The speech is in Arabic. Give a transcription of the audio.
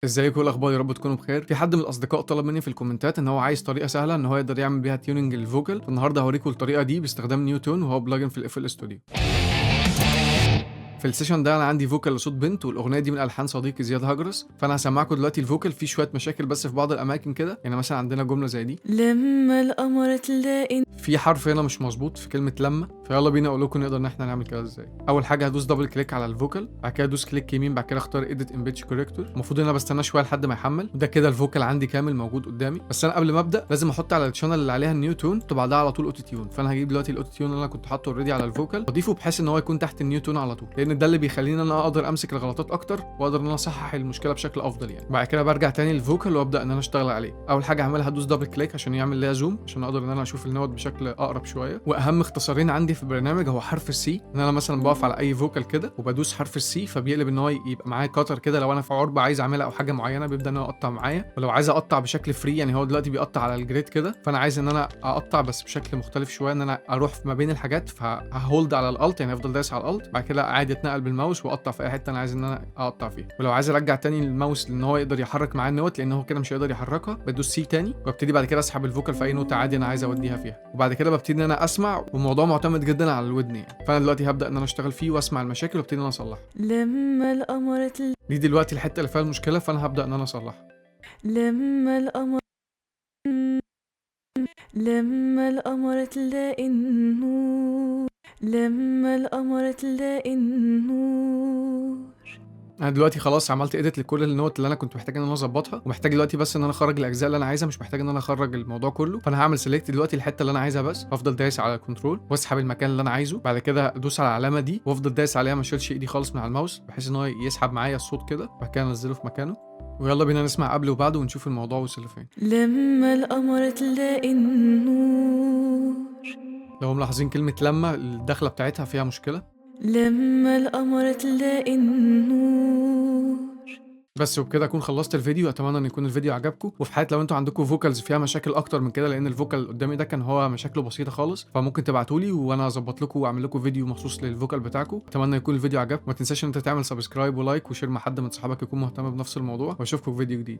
ازيكم؟ ايه الاخبار؟ يا رب تكونوا بخير. في حد من الاصدقاء طلب مني في الكومنتات ان هو عايز طريقه سهله ان هو يقدر يعمل بيها تيوننج للفوكال، فالنهارده هوريكم الطريقه دي باستخدام نيوتون وهو بلجن في الاف ال استوديو. في السيشن ده انا عندي فوكال لصوت بنت، والاغنيه دي من الحان صديقي زياد هجرس، فانا هسمعكم دلوقتي الفوكال. فيه شويه مشاكل بس في بعض الاماكن كده، يعني مثلا عندنا جمله زي دي لما القمر تلاقي في حرف هنا مش مظبوط في كلمه لما، فيلا بينا اقول لكم نقدر ان احنا نعمل كده ازاي. اول حاجه هدوس دبل كليك على الفوكال، بعد كده ادوس كليك يمين، بعد كده اختار اديت ان بيتش كوريكتور. المفروض ان انا بستنى شويه لحد ما يحمل، وده كده الفوكال عندي كامل موجود قدامي. بس انا قبل ما ابدا لازم احط على الشانل اللي عليها النيوتون وبعدها على طول اوتو تيون، فانا هجيب دلوقتي الاوتو تيون اللي انا كنت حاطه اوريدي على الفوكال واضيفه بحيث ان هو يكون تحت النيوتون على طول، لان ده اللي بيخليني انا اقدر امسك الغلطات اكتر واقدر ان انا اصحح المشكله بشكل افضل يعني. بعد كده برجع تاني للفوكال وابدا ان انا اشتغل عليه. اول حاجه هعملها هدوس دبل كليك عشان يعمل ليها زوم، عشان اقدر ان انا اشوف النوت بشكل اقرب شويه. واهم اختصارين عندي في البرنامج هو حرف السي، ان انا مثلا بقف على اي فوكال كده وبدوس حرف السي فبيقلب ان هو يبقى معايا كاتر كده، لو انا في عربه عايز اعملها او حاجه معينه بيبدا ان هو يقطع معايا. ولو عايز اقطع بشكل فري، يعني هو دلوقتي بيقطع على الجريد كده، فانا عايز ان انا اقطع بس بشكل مختلف شويه، ان انا اروح ما بين الحاجات، فهولد على الالت، يعني افضل دايس على الالت، بعد كده عادي اتنقل بالماوس واقطع في اي حته انا عايز ان انا اقطع فيها. ولو عايز ارجع تاني الماوس لان هو يقدر يحرك معايا النوت، لان هو كده مش هيقدر يحركها، بدوس سي تاني وابتدي بعد كده اسحب الفوكال في اي نوتة عادي انا عايز اوديها فيها. وبعد كده ببتدي ان انا اسمع، والموضوع معتمد جدا على الودن يعني. فانا دلوقتي هبدا ان انا اشتغل فيه واسمع المشاكل وابتدي ان انا اصلحها. لما القمر دي دلوقتي الحته اللي فيها المشكله، فانا هبدا ان انا اصلحها. لما القمر لما القمر تلاقي النور لما القمر تلاقي النور. انا دلوقتي خلاص عملت اديت لكل النوت اللي انا كنت محتاج ان انا اظبطها، ومحتاج دلوقتي بس ان انا اخرج الاجزاء اللي انا عايزها، مش محتاج ان انا اخرج الموضوع كله. فانا هعمل سيلكت دلوقتي الحته اللي انا عايزها بس، وافضل دايس على الكنترول واسحب المكان اللي انا عايزه. بعد كده ادوس على العلامه دي وافضل دايس عليها، ما اشيلش ايدي خالص من على الماوس بحيث ان هو يسحب معايا الصوت كده، بعد كده انزله في مكانه. ويلا بينا نسمع قبل وبعد ونشوف الموضوع وصل لفين. لما القمر تلاقي النور لو ملاحظين كلمه لما الدخله بتاعتها فيها مشكله. لما القمر تلاقي النور. بس وبكده اكون خلصت الفيديو. اتمنى ان يكون الفيديو عجبكم، وفي حاله لو انتوا عندكم فوكالز فيها مشاكل اكتر من كده، لان الفوكال قدامي ده كان هو مشاكله بسيطه خالص، فممكن تبعتوا لي وانا اظبط لكم واعمل لكم فيديو مخصوص للفوكال بتاعكم. اتمنى يكون الفيديو عجبكم، ما تنساش ان انت تعمل سبسكرايب ولايك وشير مع حد من صحابك يكون مهتم بنفس الموضوع، واشوفكم في فيديو جديد.